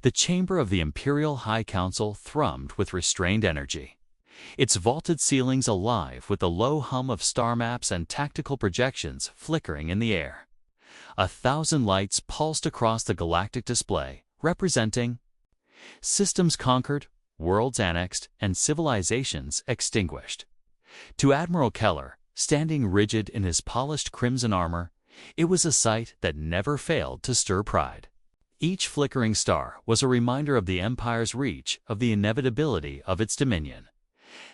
The chamber of the Imperial High Council thrummed with restrained energy, its vaulted ceilings alive with the low hum of star maps and tactical projections flickering in the air. 1,000 lights pulsed across the galactic display, representing systems conquered, worlds annexed, and civilizations extinguished. To Admiral Keller, standing rigid in his polished crimson armor, it was a sight that never failed to stir pride. Each flickering star was a reminder of the Empire's reach, of the inevitability of its dominion.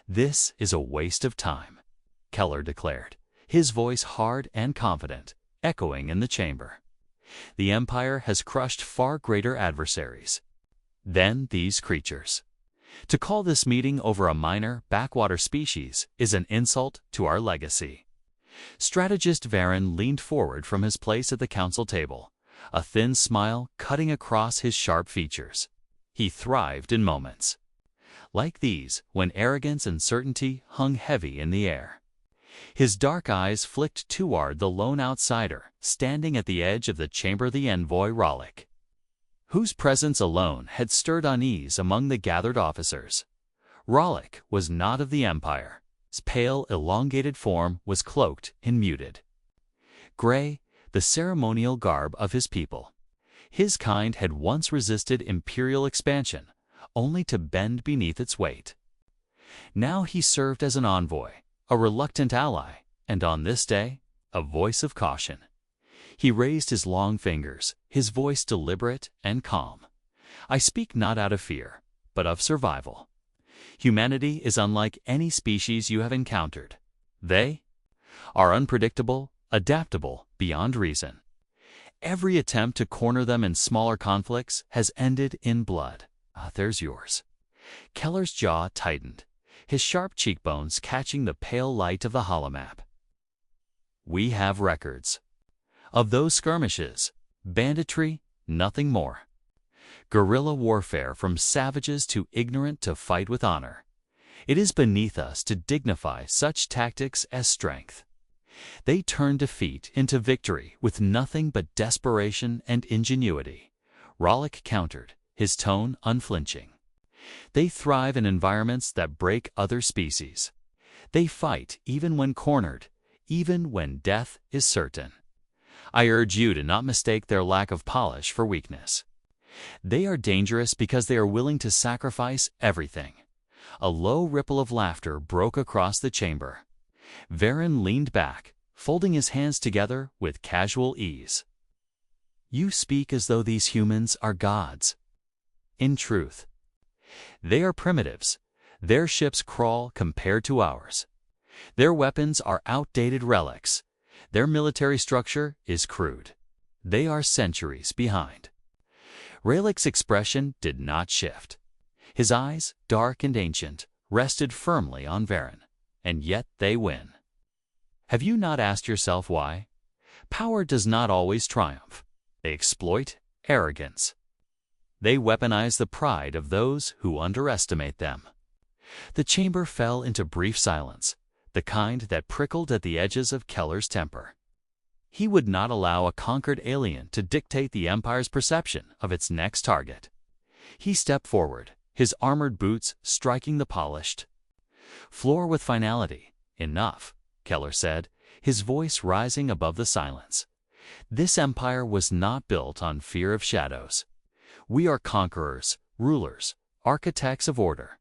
"This is a waste of time," Keller declared, his voice hard and confident, echoing in the chamber. "The Empire has crushed far greater adversaries than these creatures. To call this meeting over a minor, backwater species is an insult to our legacy." Strategist Varen leaned forward from his place at the council table, a thin smile cutting across his sharp features. He thrived in moments like these, when arrogance and certainty hung heavy in the air. His dark eyes flicked toward the lone outsider, standing at the edge of the chamber, the envoy Rallick, whose presence alone had stirred unease among the gathered officers. Rallick was not of the Empire. His pale, elongated form was cloaked in muted gray, the ceremonial garb of his people. His kind had once resisted imperial expansion, only to bend beneath its weight. Now he served as an envoy, a reluctant ally, and on this day, a voice of caution. He raised his long fingers, his voice deliberate and calm. "I speak not out of fear, but of survival. Humanity is unlike any species you have encountered. They are unpredictable, adaptable beyond reason. Every attempt to corner them in smaller conflicts has ended in blood. There's yours." Keller's jaw tightened, his sharp cheekbones catching the pale light of the holomap. "We have records of those skirmishes, banditry, nothing more. Guerrilla warfare from savages too ignorant to fight with honor. It is beneath us to dignify such tactics as strength. They turn defeat into victory with nothing but desperation and ingenuity," Rallick countered, his tone unflinching. "They thrive in environments that break other species. They fight even when cornered, even when death is certain. I urge you to not mistake their lack of polish for weakness. They are dangerous because they are willing to sacrifice everything." A low ripple of laughter broke across the chamber. Varen leaned back, folding his hands together with casual ease. "You speak as though these humans are gods. In truth, they are primitives. Their ships crawl compared to ours. Their weapons are outdated relics. Their military structure is crude. They are centuries behind." Rallick's expression did not shift. His eyes, dark and ancient, rested firmly on Varen. "And yet they win. Have you not asked yourself why? Power does not always triumph. They exploit arrogance. They weaponize the pride of those who underestimate them." The chamber fell into brief silence, the kind that prickled at the edges of Keller's temper. He would not allow a conquered alien to dictate the Empire's perception of its next target. He stepped forward, his armored boots striking the polished floor with finality. "Enough," Keller said, his voice rising above the silence. "This Empire was not built on fear of shadows. We are conquerors, rulers, architects of order.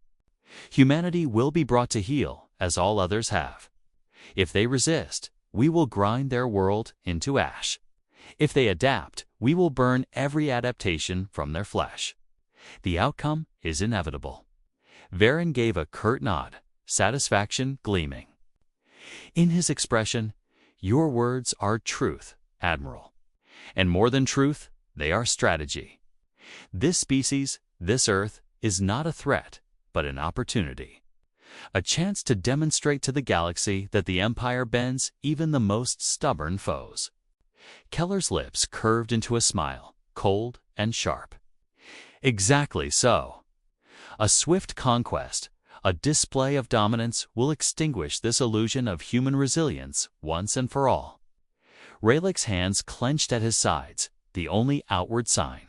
Humanity will be brought to heel, as all others have. If they resist, we will grind their world into ash. If they adapt, we will burn every adaptation from their flesh. The outcome is inevitable." Varen gave a curt nod, satisfaction gleaming in his expression. "Your words are truth, Admiral. And more than truth, they are strategy. This species, this Earth, is not a threat, but an opportunity. A chance to demonstrate to the galaxy that the Empire bends even the most stubborn foes." Keller's lips curved into a smile, cold and sharp. "Exactly so. A swift conquest, a display of dominance will extinguish this illusion of human resilience once and for all." Rallick's hands clenched at his sides, the only outward sign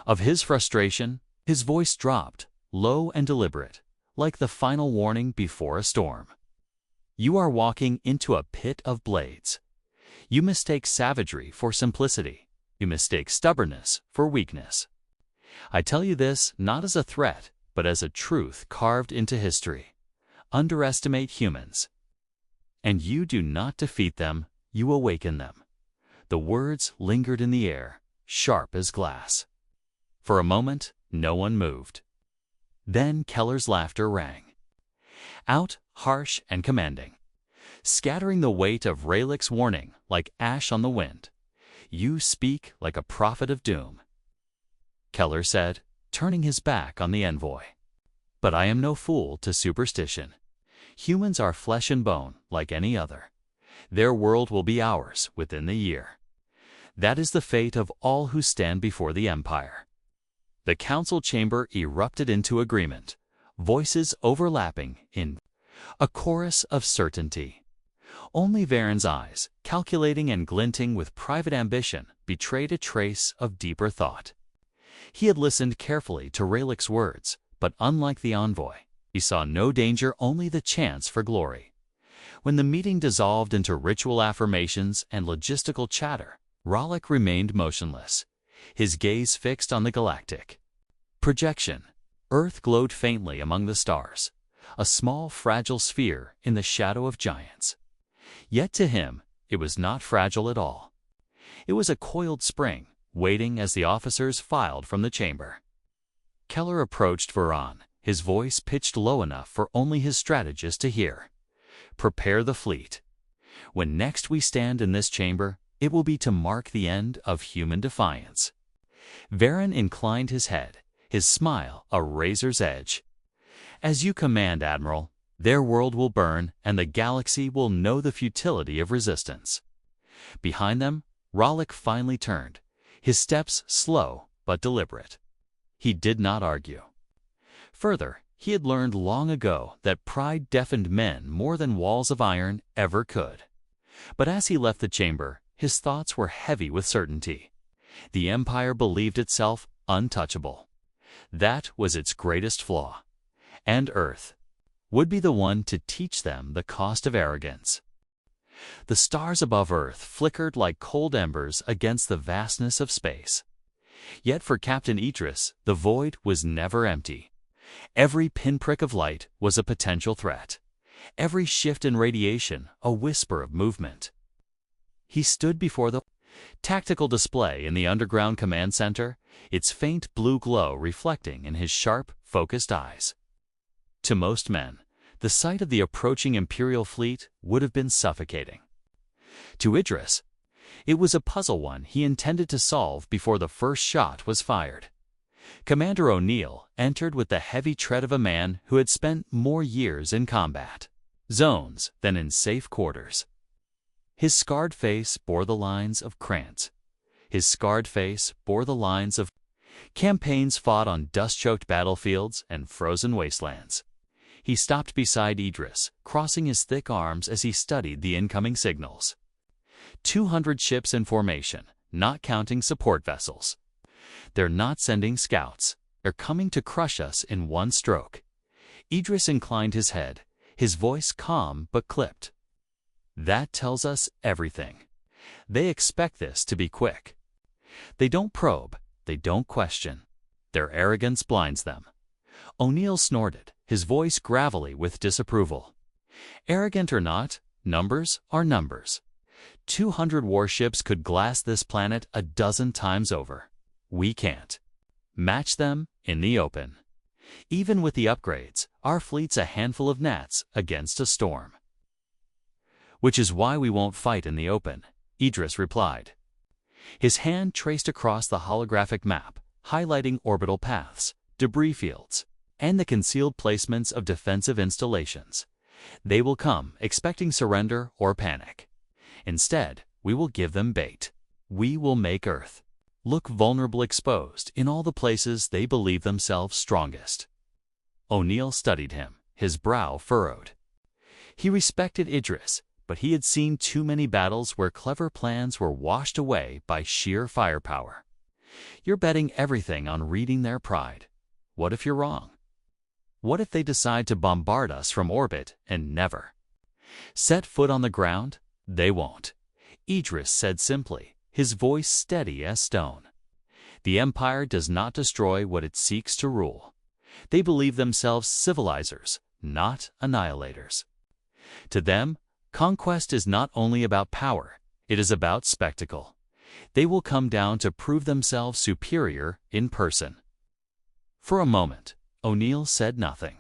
Of his frustration, his voice dropped, low and deliberate, like the final warning before a storm. You are walking into a pit of blades. You mistake savagery for simplicity. You mistake stubbornness for weakness. I tell you this not as a threat, but as a truth carved into history. Underestimate humans, and you do not defeat them, you awaken them. The words lingered in the air, sharp as glass. For a moment, no one moved. Then Keller's laughter rang. Out, harsh and commanding, scattering the weight of Raylick's warning like ash on the wind. You speak like a prophet of doom. Keller said, turning his back on the envoy. But I am no fool to superstition. Humans are flesh and bone like any other. Their world will be ours within the year. That is the fate of all who stand before the Empire. The council chamber erupted into agreement, voices overlapping in a chorus of certainty. Only Varen's eyes, calculating and glinting with private ambition, betrayed a trace of deeper thought. He had listened carefully to Raylick's words, but unlike the envoy, he saw no danger, only the chance for glory. When the meeting dissolved into ritual affirmations and logistical chatter, Raylick remained motionless, his gaze fixed on the galactic projection. Earth glowed faintly among the stars, a small, fragile sphere in the shadow of giants. Yet to him, it was not fragile at all. It was a coiled spring, waiting as the officers filed from the chamber. Keller approached Varan, his voice pitched low enough for only his strategist to hear. Prepare the fleet. When next we stand in this chamber, it will be to mark the end of human defiance. Varen inclined his head, his smile a razor's edge. As you command, Admiral, their world will burn and the galaxy will know the futility of resistance. Behind them, Raylick finally turned, his steps slow but deliberate. He did not argue. Further, he had learned long ago that pride deafened men more than walls of iron ever could. But as he left the chamber, his thoughts were heavy with certainty. The Empire believed itself untouchable. That was its greatest flaw. And Earth would be the one to teach them the cost of arrogance. The stars above Earth flickered like cold embers against the vastness of space. Yet for Captain Idris, the void was never empty. Every pinprick of light was a potential threat. Every shift in radiation a whisper of movement. He stood before the tactical display in the underground command center, its faint blue glow reflecting in his sharp, focused eyes. To most men, the sight of the approaching Imperial fleet would have been suffocating. To Idris, it was a puzzle one he intended to solve before the first shot was fired. Commander O'Neill entered with the heavy tread of a man who had spent more years in combat zones than in safe quarters. His scarred face bore the lines of Krantz. His scarred face bore the lines of campaigns fought on dust-choked battlefields and frozen wastelands. He stopped beside Idris, crossing his thick arms as he studied the incoming signals. 200 ships in formation, not counting support vessels. They're not sending scouts. They're coming to crush us in one stroke. Idris inclined his head, his voice calm but clipped. That tells us everything. They expect this to be quick. They don't probe. They don't question. Their arrogance blinds them. O'Neill snorted, his voice gravelly with disapproval. Arrogant or not, numbers are numbers. 200 warships could glass this planet a dozen times over. We can't match them in the open. Even with the upgrades, our fleet's a handful of gnats against a storm. Which is why we won't fight in the open, Idris replied. His hand traced across the holographic map, highlighting orbital paths, debris fields, and the concealed placements of defensive installations. They will come expecting surrender or panic. Instead, we will give them bait. We will make Earth look vulnerable, exposed in all the places they believe themselves strongest. O'Neill studied him, his brow furrowed. He respected Idris, but he had seen too many battles where clever plans were washed away by sheer firepower. You're betting everything on reading their pride. What if you're wrong? What if they decide to bombard us from orbit and never set foot on the ground? They won't. Idris said simply, his voice steady as stone. The Empire does not destroy what it seeks to rule. They believe themselves civilizers, not annihilators. To them, conquest is not only about power, it is about spectacle. They will come down to prove themselves superior in person. For a moment, O'Neill said nothing.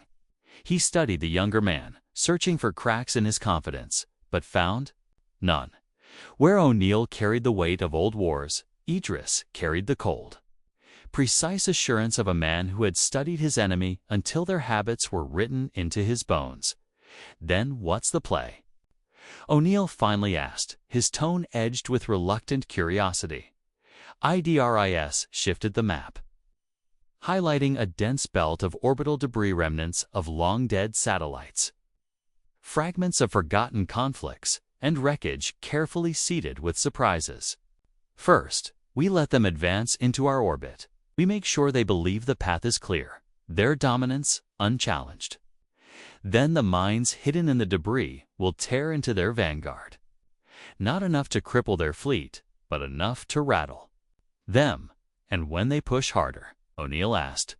He studied the younger man, searching for cracks in his confidence, but found none. Where O'Neill carried the weight of old wars, Idris carried the cold. Precise assurance of a man who had studied his enemy until their habits were written into his bones. Then what's the play? O'Neill finally asked, his tone edged with reluctant curiosity. Idris shifted the map, highlighting a dense belt of orbital debris remnants of long-dead satellites. Fragments of forgotten conflicts and wreckage carefully seeded with surprises. First, we let them advance into our orbit. We make sure they believe the path is clear, their dominance unchallenged. Then the mines hidden in the debris will tear into their vanguard. Not enough to cripple their fleet, but enough to rattle them. And when they push harder, O'Neill asked,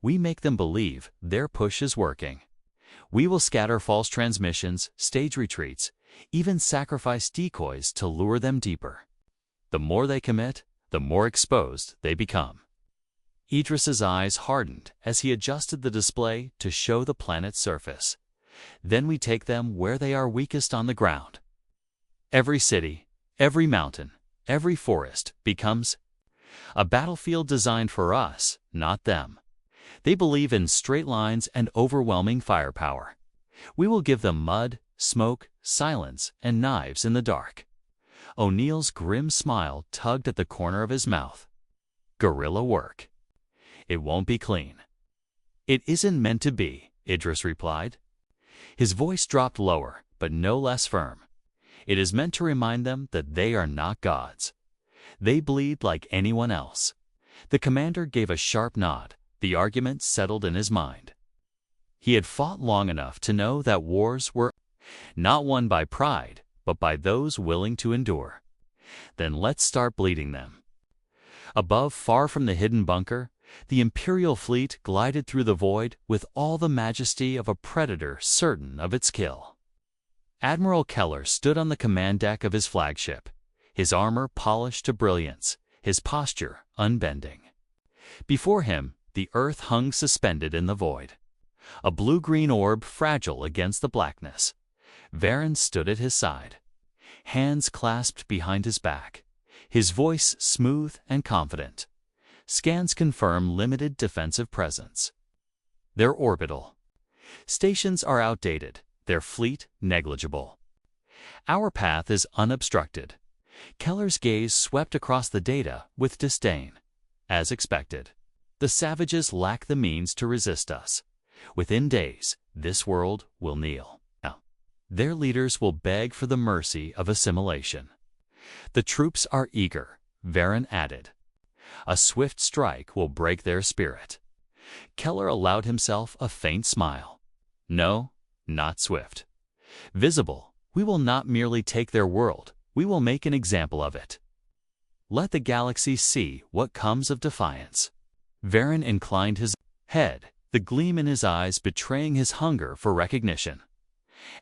we make them believe their push is working. We will scatter false transmissions, stage retreats, even sacrifice decoys to lure them deeper. The more they commit, the more exposed they become. Idris's eyes hardened as he adjusted the display to show the planet's surface. Then we take them where they are weakest on the ground. Every city, every mountain, every forest becomes a battlefield designed for us, not them. They believe in straight lines and overwhelming firepower. We will give them mud, smoke, silence, and knives in the dark. O'Neill's grim smile tugged at the corner of his mouth. Guerrilla work. It won't be clean. It isn't meant to be, Idris replied. His voice dropped lower, but no less firm. It is meant to remind them that they are not gods. They bleed like anyone else. The commander gave a sharp nod. The argument settled in his mind. He had fought long enough to know that wars were not won by pride, but by those willing to endure. Then let's start bleeding them. Above, far from the hidden bunker, the Imperial fleet glided through the void with all the majesty of a predator certain of its kill. Admiral Keller stood on the command deck of his flagship, his armor polished to brilliance, his posture unbending. Before him, the earth hung suspended in the void, a blue-green orb fragile against the blackness. Varen stood at his side, hands clasped behind his back, his voice smooth and confident. Scans confirm limited defensive presence. Their orbital stations are outdated, their fleet negligible. Our path is unobstructed. Keller's gaze swept across the data with disdain. As expected, the savages lack the means to resist us. Within days, this world will kneel. Their leaders will beg for the mercy of assimilation. The troops are eager, Varen added. A swift strike will break their spirit. Keller allowed himself a faint smile. No, not swift. Visible, we will not merely take their world, we will make an example of it. Let the galaxy see what comes of defiance. Varen inclined his head, the gleam in his eyes betraying his hunger for recognition.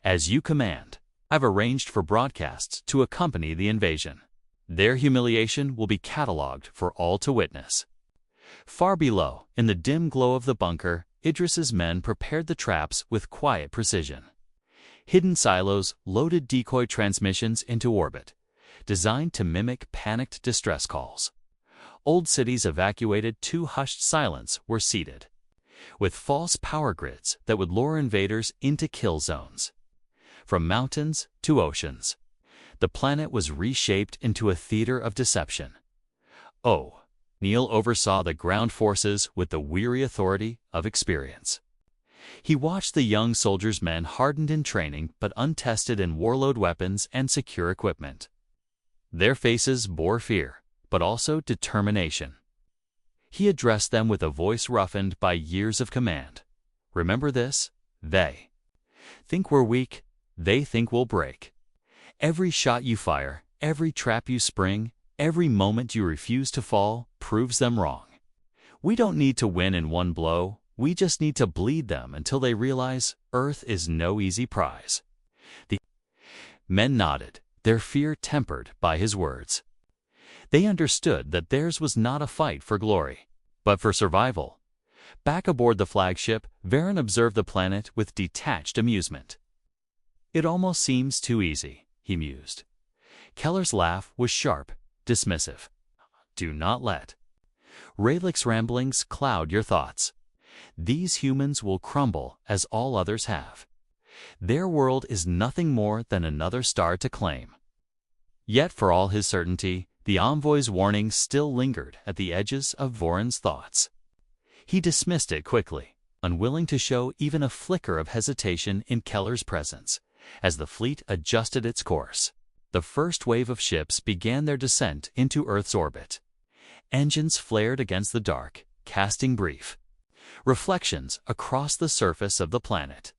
As you command, I've arranged for broadcasts to accompany the invasion. Their humiliation will be catalogued for all to witness. Far below, in the dim glow of the bunker, Idris's men prepared the traps with quiet precision. Hidden silos loaded decoy transmissions into orbit, designed to mimic panicked distress calls. Old cities evacuated to hushed silence were seeded, with false power grids that would lure invaders into kill zones. From mountains to oceans, the planet was reshaped into a theater of deception. O'Neill oversaw the ground forces with the weary authority of experience. He watched the young soldiers' men hardened in training but untested in warlord weapons and secure equipment. Their faces bore fear, but also determination. He addressed them with a voice roughened by years of command. Remember this? They think we're weak, they think we'll break. Every shot you fire, every trap you spring, every moment you refuse to fall proves them wrong. We don't need to win in one blow, we just need to bleed them until they realize Earth is no easy prize. The men nodded, their fear tempered by his words. They understood that theirs was not a fight for glory, but for survival. Back aboard the flagship, Varen observed the planet with detached amusement. It almost seems too easy, he mused. Keller's laugh was sharp, dismissive. Do not let Raylick's ramblings cloud your thoughts. These humans will crumble as all others have. Their world is nothing more than another star to claim. Yet for all his certainty, the envoy's warning still lingered at the edges of Voran's thoughts. He dismissed it quickly, unwilling to show even a flicker of hesitation in Keller's presence. As the fleet adjusted its course, the first wave of ships began their descent into Earth's orbit. Engines flared against the dark, casting brief reflections across the surface of the planet.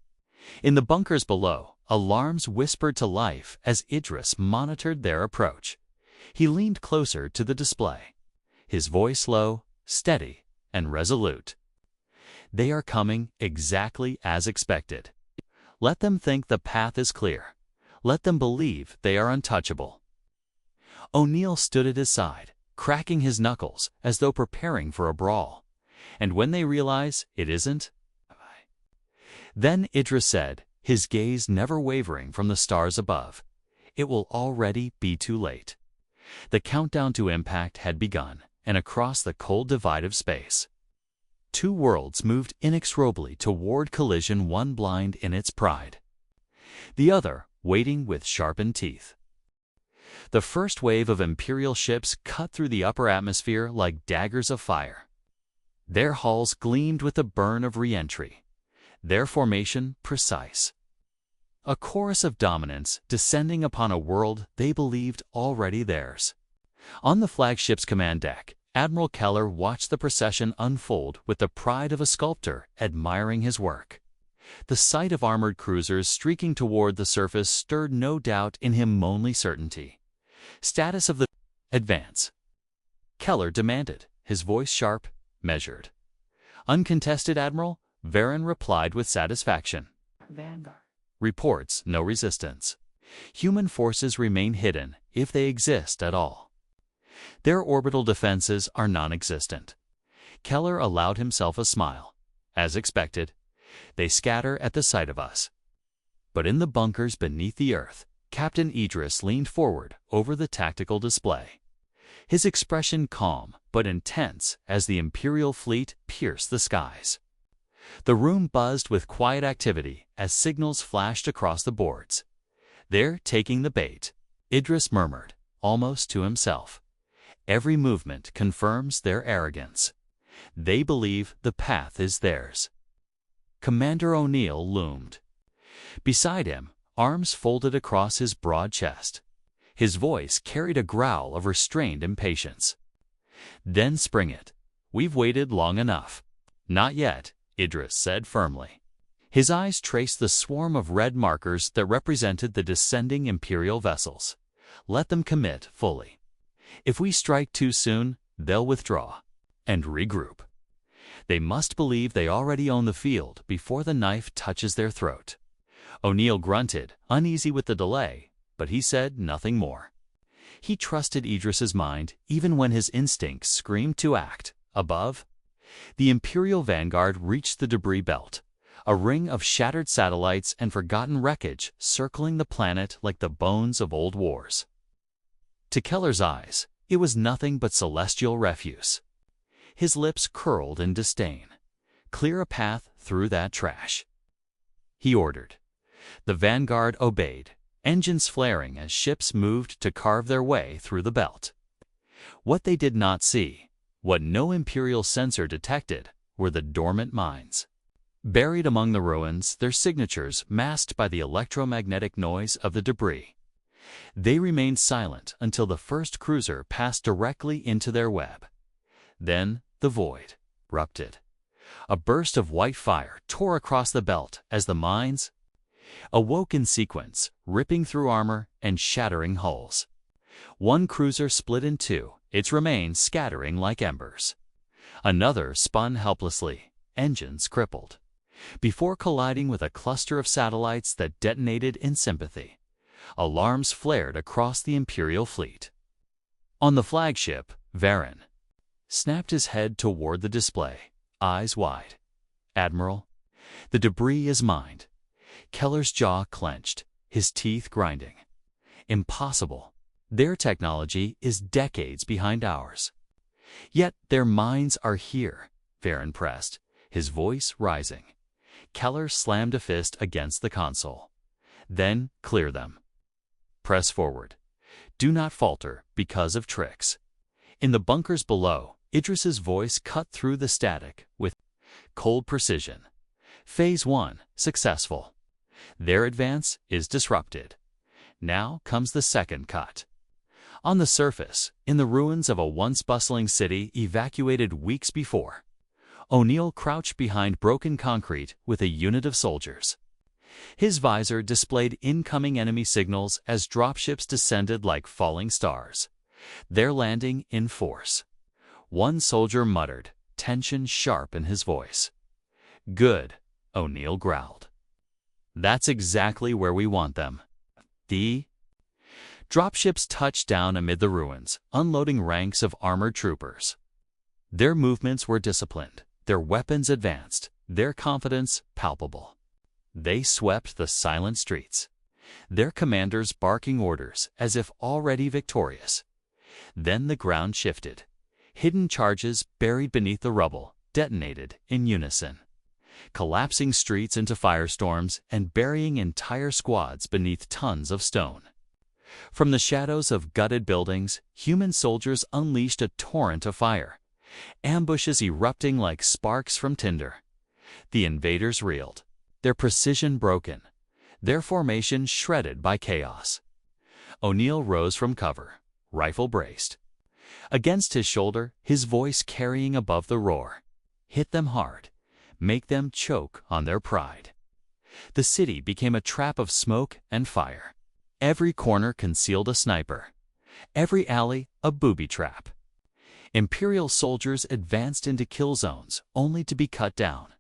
In the bunkers below, alarms whispered to life as Idris monitored their approach. He leaned closer to the display, his voice low, steady, and resolute. They are coming exactly as expected. Let them think the path is clear. Let them believe they are untouchable. O'Neill stood at his side, cracking his knuckles as though preparing for a brawl. And when they realize it isn't, then Idris said, his gaze never wavering from the stars above, it will already be too late. The countdown to impact had begun, and across the cold divide of space, two worlds moved inexorably toward collision, one blind in its pride, the other waiting with sharpened teeth. The first wave of Imperial ships cut through the upper atmosphere like daggers of fire. Their hulls gleamed with the burn of re-entry, their formation precise. A chorus of dominance descending upon a world they believed already theirs. On the flagship's command deck, Admiral Keller watched the procession unfold with the pride of a sculptor admiring his work. The sight of armored cruisers streaking toward the surface stirred no doubt in him, only certainty. Status of the advance, Keller demanded, his voice sharp, measured. Uncontested, Admiral, Varen replied with satisfaction. Vanguard. Reports no resistance. Human forces remain hidden, if they exist at all. Their orbital defenses are non-existent. Keller allowed himself a smile. As expected, they scatter at the sight of us. But in the bunkers beneath the Earth, Captain Idris leaned forward over the tactical display. His expression calm but intense as the Imperial fleet pierced the skies. The room buzzed with quiet activity as signals flashed across the boards. They're taking the bait, Idris murmured, almost to himself. Every movement confirms their arrogance. They believe the path is theirs. Commander O'Neill loomed. Beside him, arms folded across his broad chest. His voice carried a growl of restrained impatience. Then spring it. We've waited long enough. Not yet, Idris said firmly. His eyes traced the swarm of red markers that represented the descending Imperial vessels. Let them commit fully. If we strike too soon, they'll withdraw and regroup. They must believe they already own the field before the knife touches their throat. O'Neill grunted, uneasy with the delay, but he said nothing more. He trusted Idris's mind even when his instincts screamed to act. Above, the Imperial vanguard reached the debris belt, a ring of shattered satellites and forgotten wreckage circling the planet like the bones of old wars. To Keller's eyes, it was nothing but celestial refuse. His lips curled in disdain. Clear a path through that trash, he ordered. The vanguard obeyed, engines flaring as ships moved to carve their way through the belt. What they did not see, what no Imperial sensor detected, were the dormant mines. Buried among the ruins, their signatures masked by the electromagnetic noise of the debris. They remained silent until the first cruiser passed directly into their web. Then The void erupted. A burst of white fire tore across the belt as the mines awoke in sequence, ripping through armor and shattering hulls. One cruiser split in two, its remains scattering like embers. Another spun helplessly, engines crippled, before colliding with a cluster of satellites that detonated in sympathy. Alarms flared across the Imperial fleet. On the flagship, Varen snapped his head toward the display, eyes wide. "Admiral, the debris is mined." Keller's jaw clenched, his teeth grinding. "Impossible. Their technology is decades behind ours." "Yet their minds are here," Varen pressed, his voice rising. Keller slammed a fist against the console. "Then clear them. Press forward. Do not falter because of tricks." In the bunkers below, Idris's voice cut through the static with cold precision. Phase 1, successful. Their advance is disrupted. Now comes the second cut. On the surface, in the ruins of a once bustling city evacuated weeks before, O'Neill crouched behind broken concrete with a unit of soldiers. His visor displayed incoming enemy signals as dropships descended like falling stars. Their landing in force. One soldier muttered, tension sharp in his voice. "Good," O'Neill growled. "That's exactly where we want them." The dropships touched down amid the ruins, unloading ranks of armored troopers. Their movements were disciplined, their weapons advanced, their confidence palpable. They swept the silent streets, their commanders barking orders as if already victorious. Then the ground shifted. Hidden charges buried beneath the rubble detonated in unison, collapsing streets into firestorms and burying entire squads beneath tons of stone. From the shadows of gutted buildings, human soldiers unleashed a torrent of fire, ambushes erupting like sparks from tinder. The invaders reeled, their precision broken, their formation shredded by chaos. O'Neill rose from cover, rifle braced. Against his shoulder, his voice carrying above the roar. "Hit them hard. Make them choke on their pride." The city became a trap of smoke and fire. Every corner concealed a sniper. Every alley a booby trap. Imperial soldiers advanced into kill zones only to be cut down.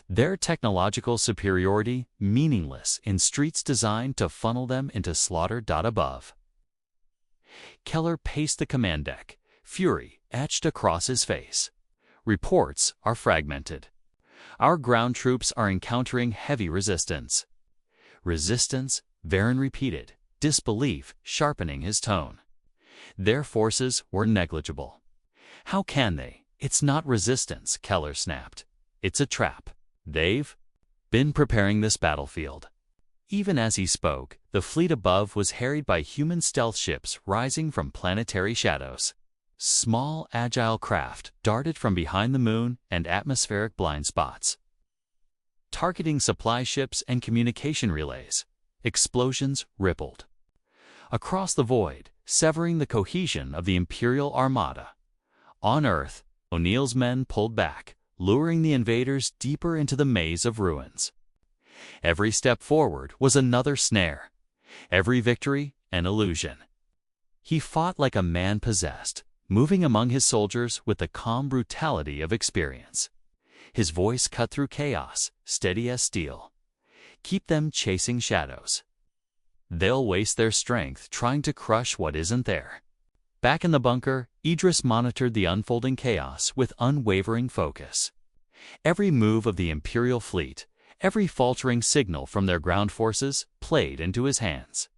Their technological superiority meaningless in streets designed to funnel them into slaughter. Above. Keller paced the command deck, fury etched across his face. "Reports are fragmented. Our ground troops are encountering heavy resistance." "Resistance?" Varen repeated, disbelief sharpening his tone. "Their forces were negligible." "How can they? It's not resistance," Keller snapped. "It's a trap. They've been preparing this battlefield." Even as he spoke, the fleet above was harried by human stealth ships rising from planetary shadows. Small, agile craft darted from behind the moon and atmospheric blind spots, targeting supply ships and communication relays. Explosions rippled across the void, severing the cohesion of the Imperial Armada. On Earth, O'Neill's men pulled back, luring the invaders deeper into the maze of ruins. Every step forward was another snare, every victory an illusion. He fought like a man possessed, moving among his soldiers with the calm brutality of experience. His voice cut through chaos, steady as steel. "Keep them chasing shadows. They'll waste their strength trying to crush what isn't there." Back in the bunker, Idris monitored the unfolding chaos with unwavering focus. Every move of the Imperial fleet, every faltering signal from their ground forces played into his hands.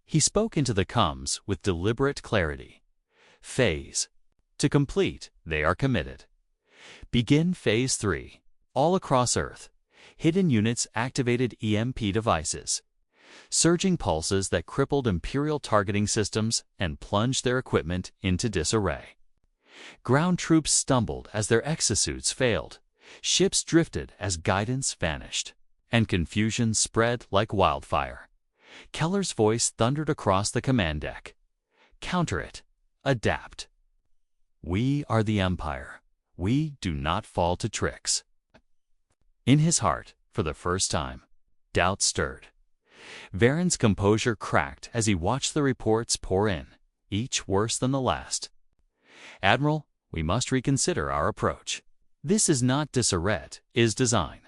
He spoke into the comms with deliberate clarity. "Phase to complete, they are committed. Begin Phase 3. All across Earth, hidden units activated EMP devices, surging pulses that crippled Imperial targeting systems and plunged their equipment into disarray. Ground troops stumbled as their exosuits failed, ships drifted as guidance vanished, and confusion spread like wildfire. Keller's voice thundered across the command deck. "Counter it. Adapt. We are the Empire. We do not fall to tricks. In his heart, for the first time, doubt stirred. Varen's composure cracked as he watched the reports pour in, each worse than the last. Admiral, we must reconsider our approach. This is not disarray, is design.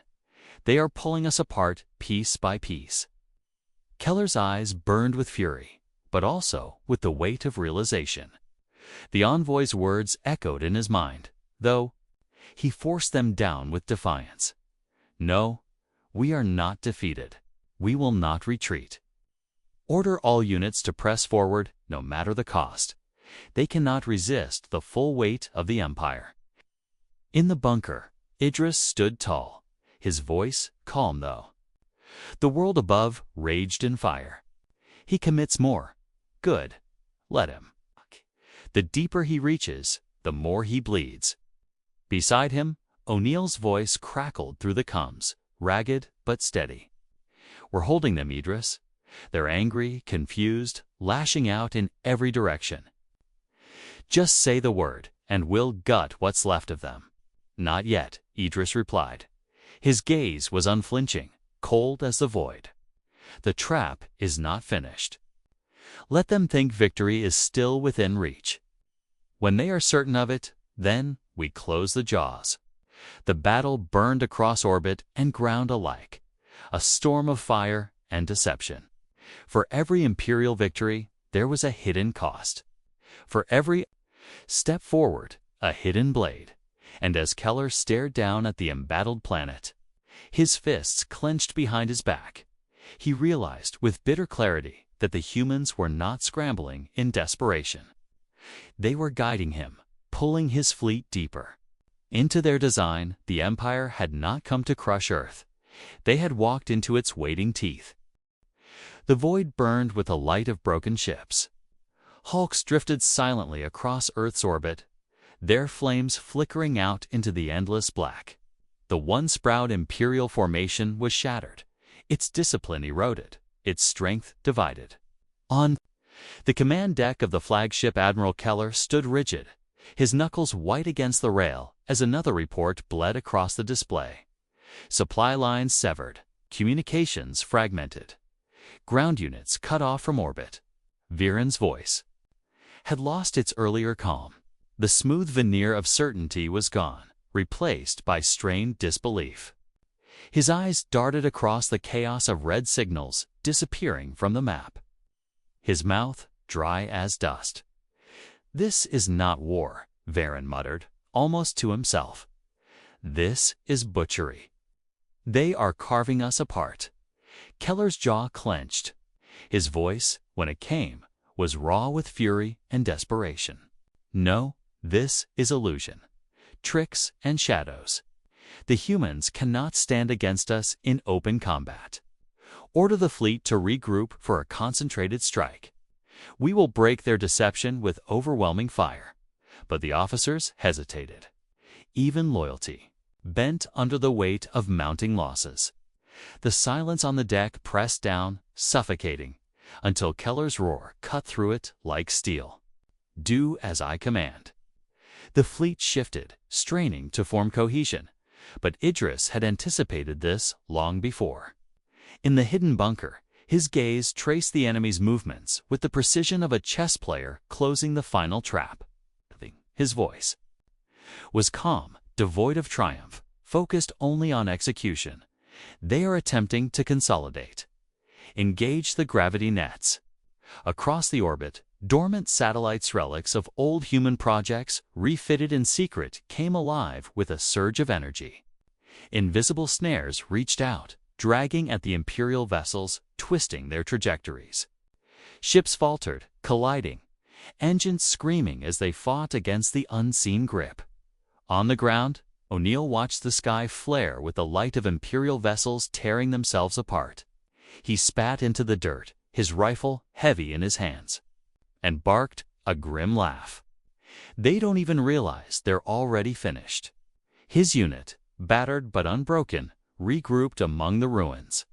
They are pulling us apart piece by piece. Keller's eyes burned with fury, but also with the weight of realization. The envoy's words echoed in his mind, though he forced them down with defiance. No, we are not defeated. We will not retreat. Order all units to press forward, no matter the cost. They cannot resist the full weight of the Empire. In the bunker, Idris stood tall, his voice calm though. The world above raged in fire. He commits more. Good. Let him. The deeper he reaches, the more he bleeds. Beside him, O'Neill's voice crackled through the comms, ragged but steady. We're holding them, Idris. They're angry, confused, lashing out in every direction. Just say the word, and we'll gut what's left of them. Not yet, Idris replied. His gaze was unflinching, cold as the void. The trap is not finished. Let them think victory is still within reach. When they are certain of it, then we close the jaws. The battle burned across orbit and ground alike, a storm of fire and deception. For every Imperial victory, there was a hidden cost. For every step forward, a hidden blade. And as Keller stared down at the embattled planet, his fists clenched behind his back, he realized with bitter clarity that the humans were not scrambling in desperation. They were guiding him, pulling his fleet deeper. Into their design, the Empire had not come to crush Earth. They had walked into its waiting teeth. The void burned with the light of broken ships. Hulks drifted silently across Earth's orbit, their flames flickering out into the endless black. The one-sprout Imperial formation was shattered, its discipline eroded, its strength divided. On the command deck of the flagship, Admiral Keller stood rigid, his knuckles white against the rail as another report bled across the display. Supply lines severed, communications fragmented, ground units cut off from orbit. Varen's voice had lost its earlier calm. The smooth veneer of certainty was gone, replaced by strained disbelief. His eyes darted across the chaos of red signals, disappearing from the map. His mouth dry as dust. This is not war, Varen muttered, almost to himself. This is butchery. They are carving us apart. Keller's jaw clenched. His voice, when it came, was raw with fury and desperation. No, this is illusion, tricks and shadows. The humans cannot stand against us in open combat. Order the fleet to regroup for a concentrated strike. We will break their deception with overwhelming fire. But the officers hesitated. Even loyalty, bent under the weight of mounting losses. The silence on the deck pressed down, suffocating, until Keller's roar cut through it like steel. Do as I command. The fleet shifted, straining to form cohesion, but Idris had anticipated this long before. In the hidden bunker, his gaze traced the enemy's movements with the precision of a chess player closing the final trap. His voice was calm, devoid of triumph, focused only on execution. They are attempting to consolidate. Engage the gravity nets. Across the orbit, dormant satellites, relics of old human projects, refitted in secret, came alive with a surge of energy. Invisible snares reached out, dragging at the Imperial vessels, twisting their trajectories. Ships faltered, colliding, engines screaming as they fought against the unseen grip. On the ground, O'Neill watched the sky flare with the light of Imperial vessels tearing themselves apart. He spat into the dirt, his rifle heavy in his hands, and barked a grim laugh. They don't even realize they're already finished. His unit, battered but unbroken, regrouped among the ruins.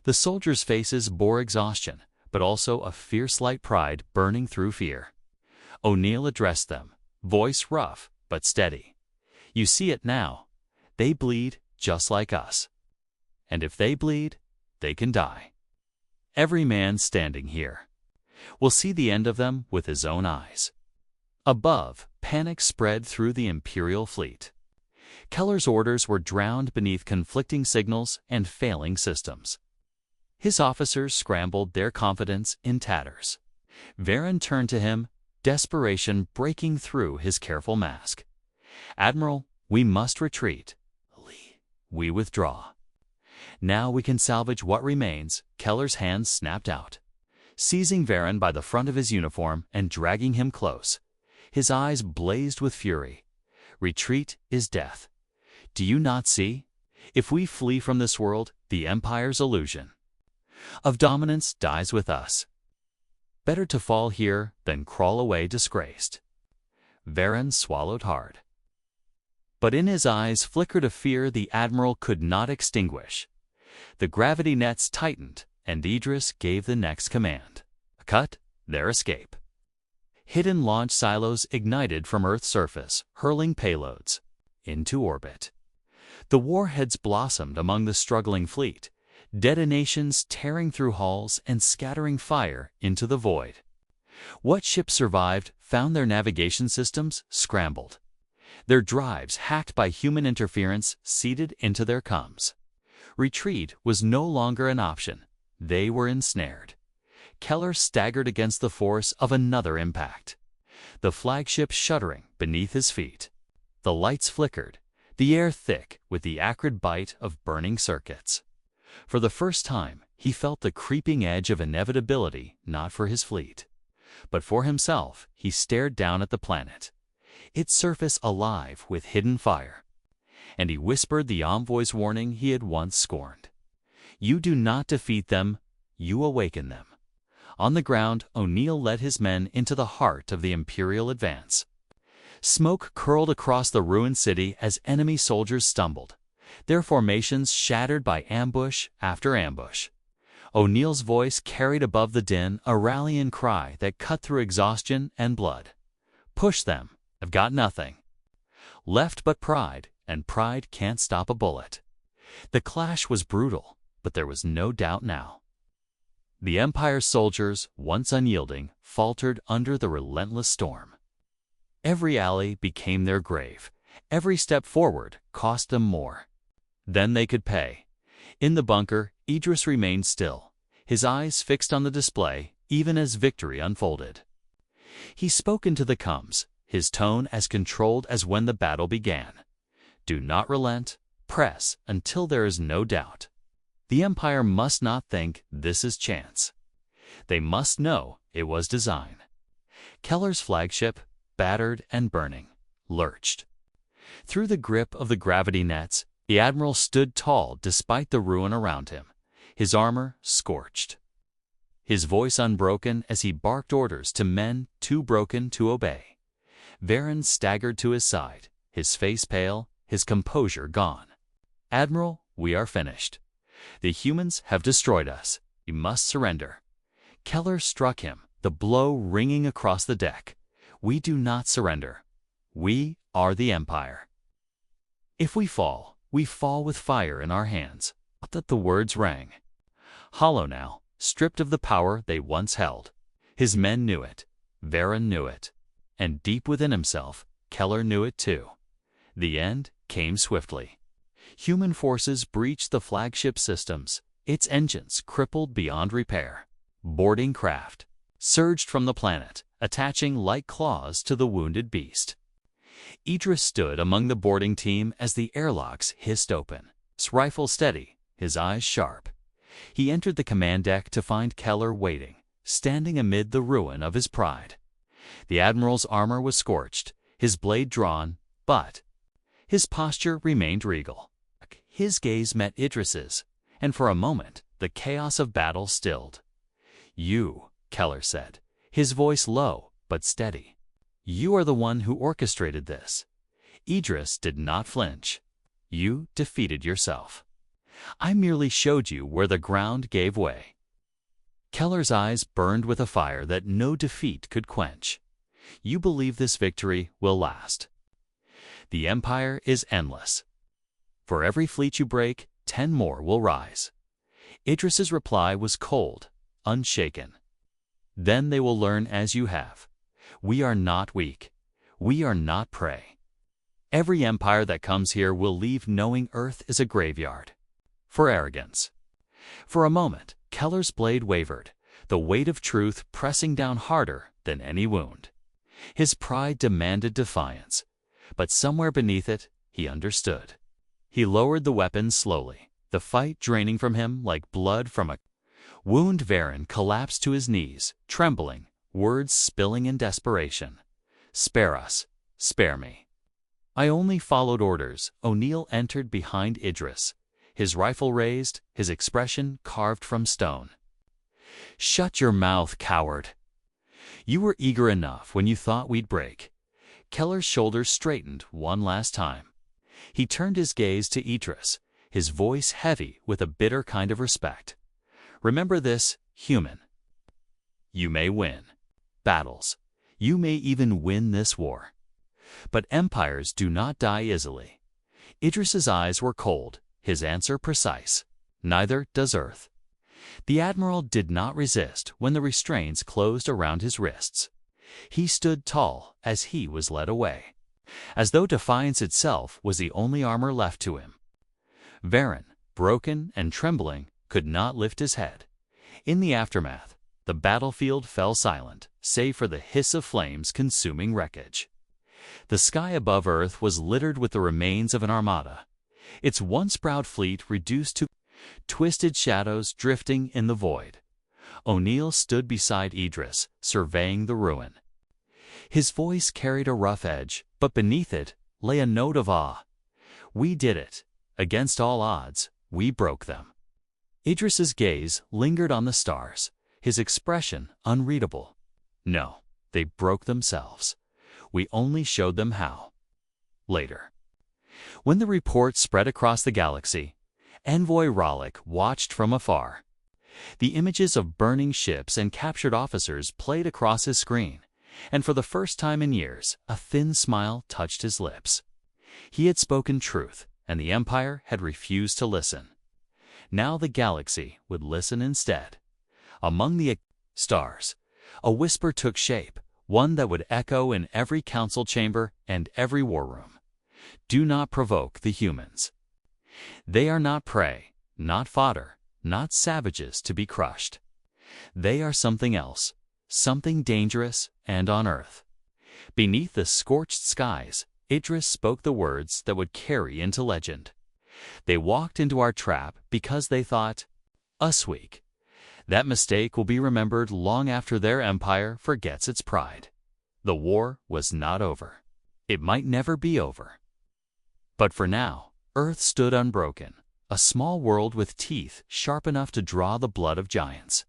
The soldiers' faces bore exhaustion, but also a fierce light pride burning through fear. O'Neill addressed them, voice rough but steady. You see it now. They bleed just like us. And if they bleed, they can die. Every man standing here will see the end of them with his own eyes. Above, panic spread through the Imperial fleet. Keller's orders were drowned beneath conflicting signals and failing systems. His officers scrambled, their confidence in tatters. Varen turned to him, desperation breaking through his careful mask. "Admiral, we must retreat. We withdraw. Now we can salvage what remains." Keller's hands snapped out, seizing Varen by the front of his uniform and dragging him close. His eyes blazed with fury. "Retreat is death. Do you not see? If we flee from this world, the Empire's illusion of dominance dies with us. Better to fall here than crawl away disgraced." Varen swallowed hard. But in his eyes flickered a fear the Admiral could not extinguish. The gravity nets tightened, and Idris gave the next command. Cut their escape. Hidden launch silos ignited from Earth's surface, hurling payloads into orbit. The warheads blossomed among the struggling fleet, detonations tearing through hulls and scattering fire into the void. What ships survived found their navigation systems scrambled, their drives hacked by human interference seeded into their comms. Retreat was no longer an option. They were ensnared. Keller staggered against the force of another impact, the flagship shuddering beneath his feet. The lights flickered, the air thick with the acrid bite of burning circuits. For the first time, he felt the creeping edge of inevitability, not for his fleet, but for himself. He stared down at the planet, its surface alive with hidden fire, and he whispered the envoy's warning he had once scorned. "You do not defeat them, you awaken them." On the ground, O'Neill led his men into the heart of the Imperial advance. Smoke curled across the ruined city as enemy soldiers stumbled, their formations shattered by ambush after ambush. O'Neill's voice carried above the din a rallying cry that cut through exhaustion and blood. "Push them. I've got nothing left but pride, and pride can't stop a bullet." The clash was brutal, but there was no doubt now. The Empire's soldiers, once unyielding, faltered under the relentless storm. Every alley became their grave. Every step forward cost them more than they could pay. In the bunker, Idris remained still, his eyes fixed on the display, even as victory unfolded. He spoke into the comms, his tone as controlled as when the battle began. "Do not relent. Press until there is no doubt. The Empire must not think this is chance. They must know it was design." Keller's flagship, battered and burning, lurched. Through the grip of the gravity nets, the Admiral stood tall despite the ruin around him, his armor scorched, his voice unbroken as he barked orders to men too broken to obey. Varen staggered to his side, his face pale, his composure gone. "Admiral, we are finished. The humans have destroyed us. We must surrender." Keller struck him, the blow ringing across the deck. "We do not surrender. We are the Empire. If we fall with fire in our hands." That the words rang hollow now, stripped of the power they once held. His men knew it. Varen knew it. And deep within himself, Keller knew it too. The end came swiftly. Human forces breached the flagship systems, its engines crippled beyond repair. Boarding craft surged from the planet, attaching like claws to the wounded beast. Idris stood among the boarding team as the airlocks hissed open, his rifle steady, his eyes sharp. He entered the command deck to find Keller waiting, standing amid the ruin of his pride. The Admiral's armor was scorched, his blade drawn, but his posture remained regal. His gaze met Idris's, and for a moment the chaos of battle stilled. "You," Keller said, his voice low but steady. "You are the one who orchestrated this." Idris did not flinch. "You defeated yourself. I merely showed you where the ground gave way." Keller's eyes burned with a fire that no defeat could quench. "You believe this victory will last." The empire is endless. For every fleet you break, 10 more will rise. Idris's reply was cold, unshaken. Then they will learn as you have. We are not weak. We are not prey. Every empire that comes here will leave knowing Earth is a graveyard. For arrogance. For a moment, Keller's blade wavered, the weight of truth pressing down harder than any wound. His pride demanded defiance, but somewhere beneath it, he understood. He lowered the weapon slowly, the fight draining from him like blood from a wound. Varen collapsed to his knees, trembling, words spilling in desperation. "Spare us. Spare me." "I only followed orders." O'Neill entered behind Idris, his rifle raised, his expression carved from stone. "Shut your mouth, coward. You were eager enough when you thought we'd break." Keller's shoulders straightened one last time. He turned his gaze to Idris, his voice heavy with a bitter kind of respect. "Remember this, human. You may win battles. You may even win this war. But empires do not die easily." Idris's eyes were cold, his answer precise. "Neither does Earth." The Admiral did not resist when the restraints closed around his wrists. He stood tall as he was led away, as though defiance itself was the only armor left to him. Varen, broken and trembling, could not lift his head. In the aftermath, the battlefield fell silent, save for the hiss of flames consuming wreckage. The sky above Earth was littered with the remains of an armada, its once proud fleet reduced to twisted shadows drifting in the void. O'Neill stood beside Idris, surveying the ruin. His voice carried a rough edge, but beneath it lay a note of awe. "We did it. Against all odds, we broke them." Idris's gaze lingered on the stars, his expression unreadable. "No, they broke themselves. We only showed them how." Later, when the report spread across the galaxy, Envoy Rallick watched from afar. The images of burning ships and captured officers played across his screen, and for the first time in years, a thin smile touched his lips. He had spoken truth, and the Empire had refused to listen. Now the galaxy would listen instead. Among the stars, a whisper took shape, one that would echo in every council chamber and every war room. "Do not provoke the humans. They are not prey, not fodder, not savages to be crushed. They are something else, something dangerous and on Earth." Beneath the scorched skies, Idris spoke the words that would carry into legend. "They walked into our trap because they thought us weak. That mistake will be remembered long after their empire forgets its pride. The war was not over. It might never be over. But for now, Earth stood unbroken, a small world with teeth sharp enough to draw the blood of giants.